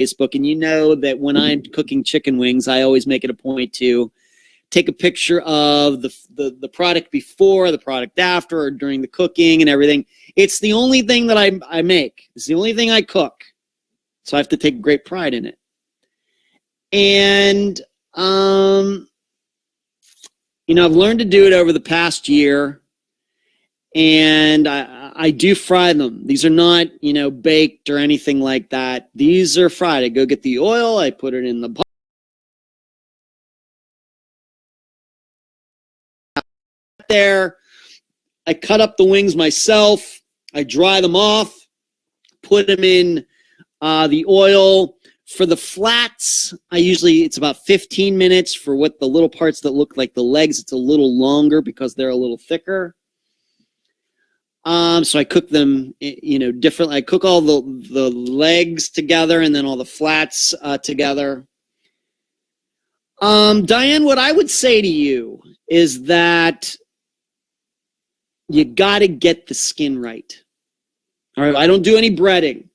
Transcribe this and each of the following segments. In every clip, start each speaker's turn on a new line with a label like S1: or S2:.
S1: Facebook, and you know that when I'm cooking chicken wings, I always make it a point to take a picture of the product before, the product after, or during the cooking and everything. It's the only thing that I make. It's the only thing I cook. So I have to take great pride in it. And, I've learned to do it over the past year. And I do fry them. These are not, baked or anything like that. These are fried. I go get the oil. I put it in the pot. There. I cut up the wings myself. I dry them off. Put them in the oil. For the flats, it's about 15 minutes. For what the little parts that look like the legs, it's a little longer because they're a little thicker. So I cook them, differently. I cook all the legs together and then all the flats together. Diane, what I would say to you is that you got to get the skin right. All right, I don't do any breading.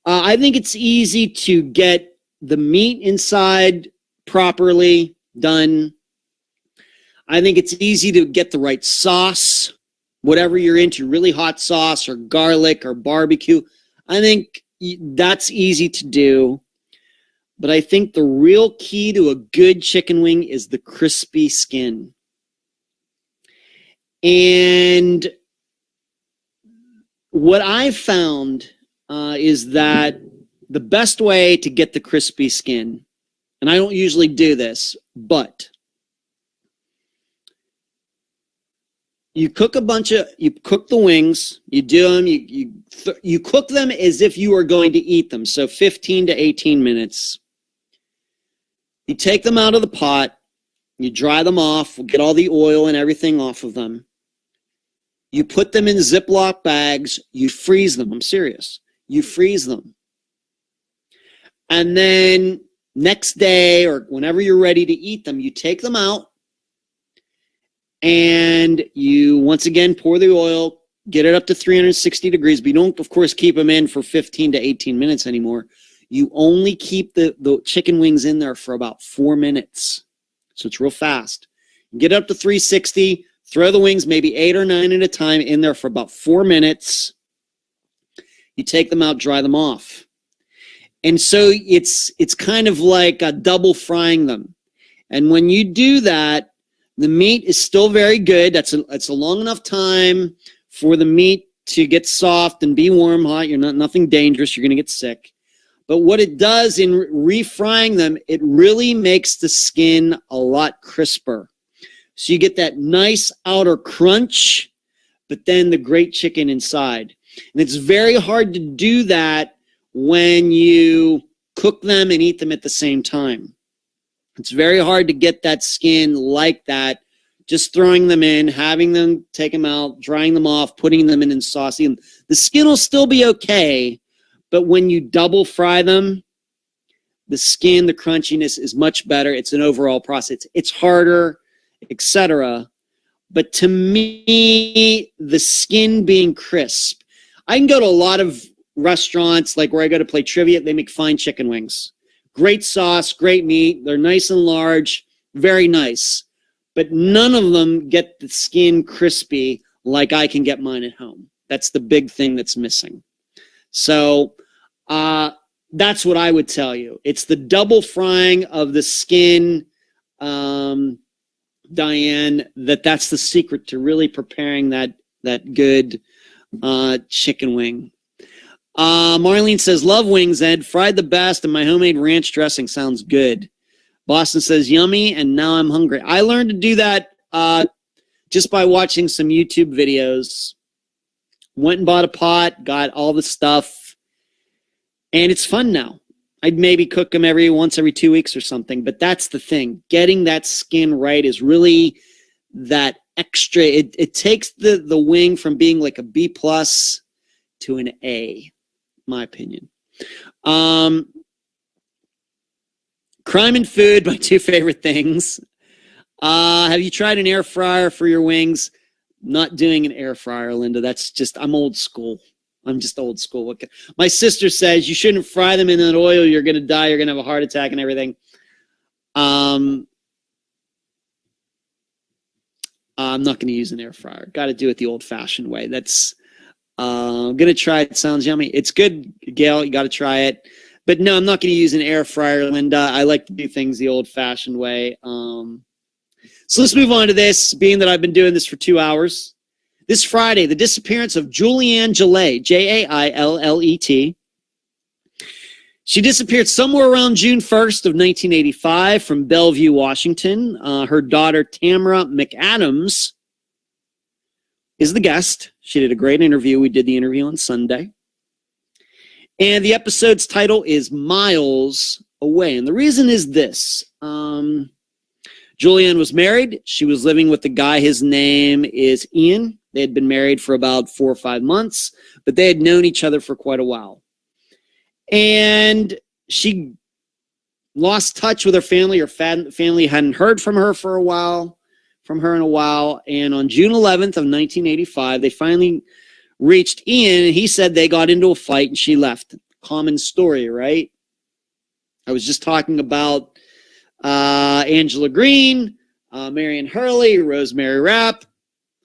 S1: I think it's easy to get the meat inside properly done. I think it's easy to get the right sauce, whatever you're into, really hot sauce or garlic or barbecue. I think that's easy to do. But I think the real key to a good chicken wing is the crispy skin. And what I've found is that the best way to get the crispy skin, and I don't usually do this, but you cook the wings, you do them, you cook them as if you are going to eat them, so 15 to 18 minutes. You take them out of the pot, you dry them off, get all the oil and everything off of them. You put them in Ziploc bags, you freeze them, I'm serious. You freeze them. And then next day or whenever you're ready to eat them, you take them out and you once again pour the oil, get it up to 360 degrees, but you don't, of course, keep them in for 15 to 18 minutes anymore. You only keep the chicken wings in there for about 4 minutes. So it's real fast. Get up to 360, throw the wings maybe 8 or 9 at a time in there for about 4 minutes. You take them out, dry them off. And so it's kind of like double frying them. And when you do that, the meat is still very good. It's a long enough time for the meat to get soft and be warm, hot. Nothing dangerous. You're going to get sick. But what it does in refrying them, it really makes the skin a lot crisper. So you get that nice outer crunch, but then the great chicken inside. And it's very hard to do that when you cook them and eat them at the same time. It's very hard to get that skin like that, just throwing them in, having them take them out, drying them off, putting them in saucy. And the skin will still be okay, but when you double fry them, the skin, the crunchiness is much better. It's an overall process. It's harder, etc. But to me, the skin being crisp, I can go to a lot of restaurants, like where I go to play trivia, they make fine chicken wings. Great sauce, great meat. They're nice and large, very nice. But none of them get the skin crispy like I can get mine at home. That's the big thing that's missing. So that's what I would tell you. It's the double frying of the skin, Diane, that's the secret to really preparing that good chicken wing. Marlene says, love wings, Ed. Fried the best, and my homemade ranch dressing sounds good. Boston says, yummy, and now I'm hungry. I learned to do that just by watching some YouTube videos. Went and bought a pot, got all the stuff, and it's fun now. I'd maybe cook them once every 2 weeks or something, but that's the thing. Getting that skin right is really that extra. It takes the wing from being like a B+ to an A, my opinion. Crime and food, my two favorite things. Have you tried an air fryer for your wings? Not doing an air fryer, Linda. That's just, I'm old school. I'm just old school. My sister says you shouldn't fry them in that oil. You're going to die. You're going to have a heart attack and everything. I'm not going to use an air fryer. Got to do it the old-fashioned way. That's I'm going to try it. Sounds yummy. It's good, Gail. You got to try it. But no, I'm not going to use an air fryer, Linda. I like to do things the old-fashioned way. So let's move on to this, being that I've been doing this for 2 hours. This Friday, the disappearance of Julianne Jaillet, Jaillet. She disappeared somewhere around June 1st of 1985 from Bellevue, Washington. Her daughter, Tamara McAdams, is the guest. She did a great interview. We did the interview on Sunday. And the episode's title is Miles Away. And the reason is this. Julianne was married. She was living with a guy. His name is Ian. They had been married for about 4 or 5 months, but they had known each other for quite a while. And she lost touch with her family. Her family hadn't heard from her in a while. And on June 11th of 1985, they finally reached Ian, and he said they got into a fight and she left. Common story, right? I was just talking about Angela Green, Marion Hurley, Rosemary Rapp,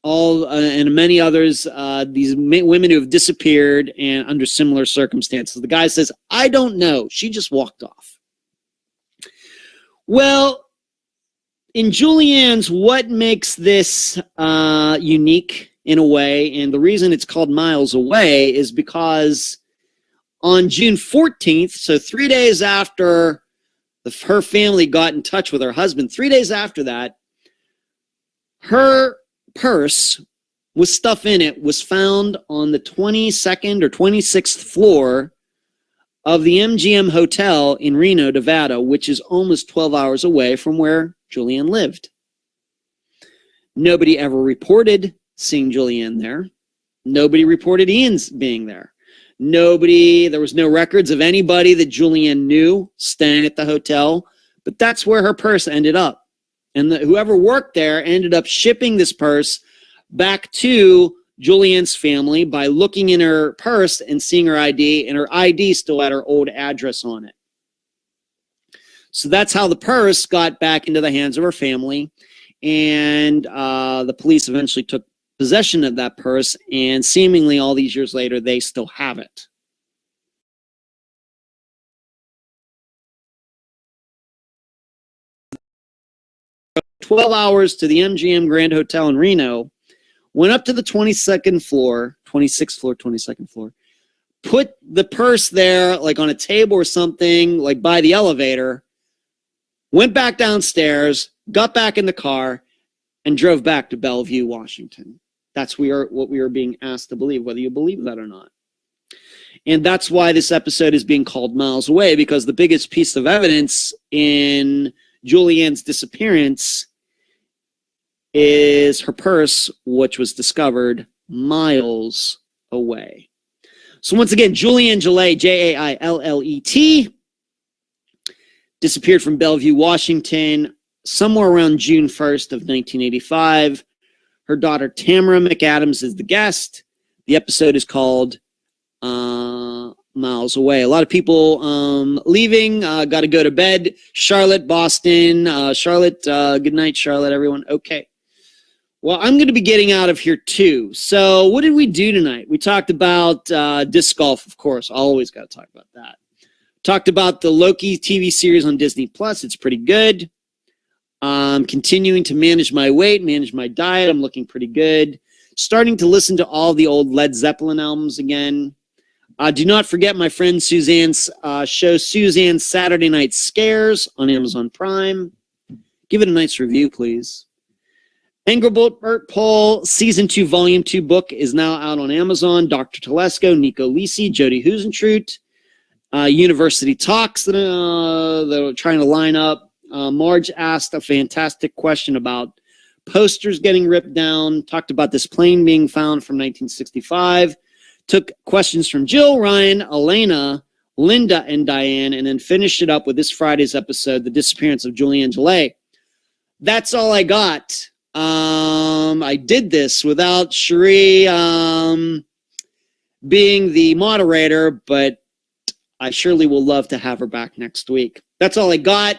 S1: and many others, these women who have disappeared and under similar circumstances. The guy says, I don't know. She just walked off. Well, in Julianne's, what makes this unique in a way, and the reason it's called Miles Away, is because on June 14th, so 3 days after her family got in touch with her husband, 3 days after that, her purse with stuff in it was found on the 22nd or 26th floor of the MGM Hotel in Reno, Nevada, which is almost 12 hours away from where Julianne lived. Nobody ever reported seeing Julianne there. Nobody reported Ian's being there. There was no records of anybody that Julianne knew staying at the hotel, but that's where her purse ended up. And whoever worked there ended up shipping this purse back to Julianne's family by looking in her purse and seeing her ID, and her ID still had her old address on it. So that's how the purse got back into the hands of her family, and the police eventually took possession of that purse, and seemingly all these years later, they still have it. "12 hours to the MGM Grand Hotel in Reno, went up to the 26th floor, put the purse there, like on a table or something, like by the elevator, went back downstairs, got back in the car, and drove back to Bellevue, Washington." That's what we are being asked to believe, whether you believe that or not. And that's why this episode is being called Miles Away, because the biggest piece of evidence in Julianne's disappearance is her purse, which was discovered miles away. So once again, Julianne Jaillet, Jaillet, disappeared from Bellevue, Washington, somewhere around June 1st of 1985. Her daughter, Tamara McAdams, is the guest. The episode is called Miles Away. A lot of people leaving, got to go to bed. Charlotte, Boston. Charlotte, good night, Charlotte, everyone. Okay. Well, I'm going to be getting out of here too. So what did we do tonight? We talked about disc golf, of course. Always got to talk about that. Talked about the Loki TV series on Disney+. It's pretty good. Continuing to manage my weight, manage my diet. I'm looking pretty good. Starting to listen to all the old Led Zeppelin albums again. Do not forget my friend Suzanne's show, Suzanne's Saturday Night Scares on Amazon Prime. Give it a nice review, please. Engelbert Poll Season 2, Volume 2 book is now out on Amazon. Dr. Telesco, Nico Lisi, Jody Husentrut. University Talks that are trying to line up. Marge asked a fantastic question about posters getting ripped down, talked about this plane being found from 1965, took questions from Jill, Ryan, Elena, Linda, and Diane, and then finished it up with this Friday's episode, The Disappearance of Julianne Jaillet. That's all I got. I did this without Cherie being the moderator, but I surely will love to have her back next week. That's all I got.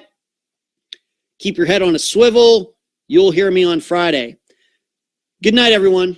S1: Keep your head on a swivel. You'll hear me on Friday. Good night, everyone.